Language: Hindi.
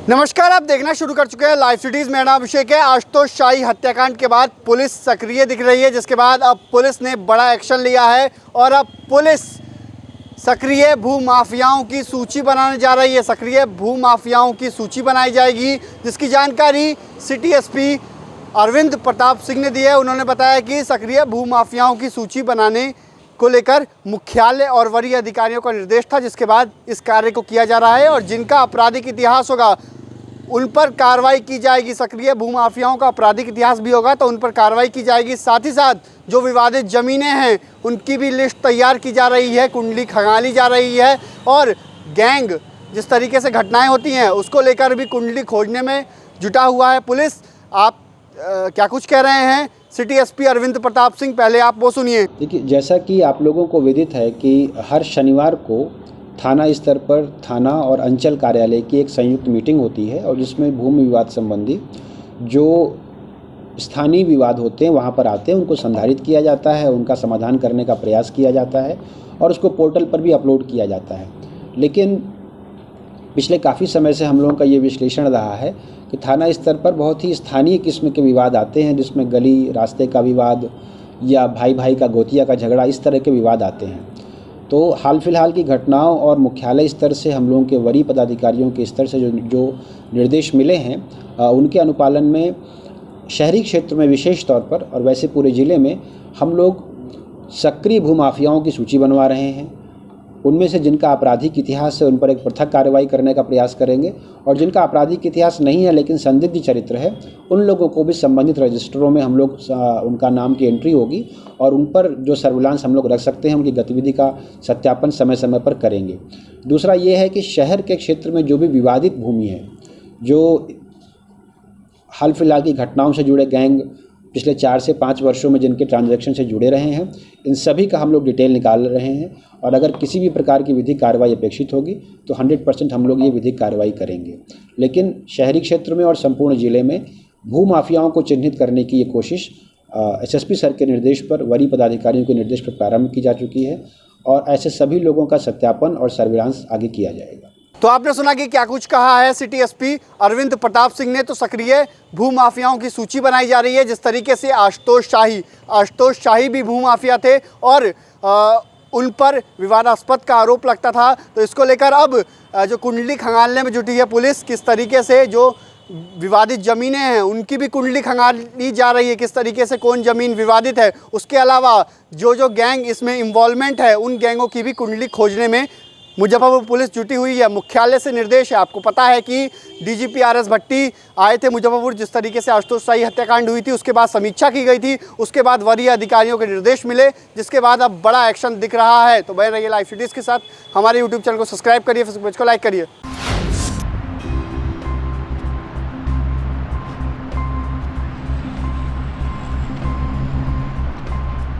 नमस्कार, आप देखना शुरू कर चुके हैं लाइव सिटीज़। मेरा नाम अभिषेक है। आशुतोष शाही हत्याकांड के बाद पुलिस सक्रिय दिख रही है, जिसके बाद अब पुलिस ने बड़ा एक्शन लिया है और अब पुलिस सक्रिय भू माफियाओं की सूची बनाने जा रही है। सक्रिय भू माफियाओं की सूची बनाई जाएगी, जिसकी जानकारी सिटी एसपी अरविंद प्रताप सिंह ने दी है। उन्होंने बताया कि सक्रिय भू माफियाओं की सूची बनाने को लेकर मुख्यालय और वरीय अधिकारियों का निर्देश था, जिसके बाद इस कार्य को किया जा रहा है और जिनका आपराधिक इतिहास होगा उन पर कार्रवाई की जाएगी। सक्रिय भूमाफियाओं का आपराधिक इतिहास भी होगा तो उन पर कार्रवाई की जाएगी। साथ ही साथ जो विवादित ज़मीनें हैं उनकी भी लिस्ट तैयार की जा रही है, कुंडली खंगाली जा रही है और गैंग जिस तरीके से घटनाएं होती हैं उसको लेकर भी कुंडली खोजने में जुटा हुआ है पुलिस। आप क्या कुछ कह रहे हैं सिटी एसपी अरविंद प्रताप सिंह, पहले आप वो सुनिए। देखिए, जैसा कि आप लोगों को विदित है कि हर शनिवार को थाना स्तर पर थाना और अंचल कार्यालय की एक संयुक्त मीटिंग होती है और जिसमें भूमि विवाद संबंधी जो स्थानीय विवाद होते हैं वहाँ पर आते हैं, उनको संधारित किया जाता है, उनका समाधान करने का प्रयास किया जाता है और उसको पोर्टल पर भी अपलोड किया जाता है। लेकिन पिछले काफ़ी समय से हम लोगों का ये विश्लेषण रहा है कि थाना स्तर पर बहुत ही स्थानीय किस्म के विवाद आते हैं, जिसमें गली रास्ते का विवाद या भाई भाई का गोतिया का झगड़ा, इस तरह के विवाद आते हैं। तो हाल फिलहाल की घटनाओं और मुख्यालय स्तर से हम लोगों के वरीय पदाधिकारियों के स्तर से जो निर्देश मिले हैं उनके अनुपालन में शहरी क्षेत्र में विशेष तौर पर और वैसे पूरे ज़िले में हम लोग सक्रिय भूमाफियाओं की सूची बनवा रहे हैं। उनमें से जिनका आपराधिक इतिहास है उन पर एक पृथक कार्रवाई करने का प्रयास करेंगे और जिनका आपराधिक इतिहास नहीं है लेकिन संदिग्ध चरित्र है उन लोगों को भी संबंधित रजिस्टरों में हम लोग उनका नाम की एंट्री होगी और उन पर जो सर्विलांस हम लोग रख सकते हैं उनकी गतिविधि का सत्यापन समय समय पर करेंगे। दूसरा ये है कि शहर के क्षेत्र में जो भी विवादित भूमि है, जो हाल फिलहाल की घटनाओं से जुड़े गैंग पिछले 4 से 5 वर्षों में जिनके ट्रांजैक्शन से जुड़े रहे हैं, इन सभी का हम लोग डिटेल निकाल रहे हैं और अगर किसी भी प्रकार की विधिक कार्रवाई अपेक्षित होगी तो 100% हम लोग ये विधिक कार्रवाई करेंगे। लेकिन शहरी क्षेत्र में और संपूर्ण ज़िले में भू माफियाओं को चिन्हित करने की ये कोशिश एसएसपी सर के निर्देश पर, वरीय पदाधिकारियों के निर्देश पर प्रारंभ की जा चुकी है और ऐसे सभी लोगों का सत्यापन और सर्विलांस आगे किया जाएगा। तो आपने सुना कि क्या कुछ कहा है सिटी एसपी अरविंद प्रताप सिंह ने। तो सक्रिय भू माफियाओं की सूची बनाई जा रही है। जिस तरीके से आशुतोष शाही भी भू माफिया थे और उन पर विवादास्पद का आरोप लगता था, तो इसको लेकर अब जो कुंडली खंगालने में जुटी है पुलिस, किस तरीके से जो विवादित ज़मीनें हैं उनकी भी कुंडली खंगाली जा रही है, किस तरीके से कौन ज़मीन विवादित है, उसके अलावा जो गैंग इसमें इन्वॉल्वमेंट है उन गैंगों की भी कुंडली खोजने में मुजफ्फरपुर पुलिस जुटी हुई है। मुख्यालय से निर्देश है। आपको पता है कि डीजीपी आर एस भट्टी आए थे मुजफ्फरपुर, जिस तरीके से आशुतोष शाही हत्याकांड हुई थी उसके बाद समीक्षा की गई थी, उसके बाद वरीय अधिकारियों के निर्देश मिले, जिसके बाद अब बड़ा एक्शन दिख रहा है। तो बने रहिए लाइव सिटीज़ के साथ। हमारे यूट्यूब चैनल को सब्सक्राइब करिए, फेसबुक पेज को लाइक करिए।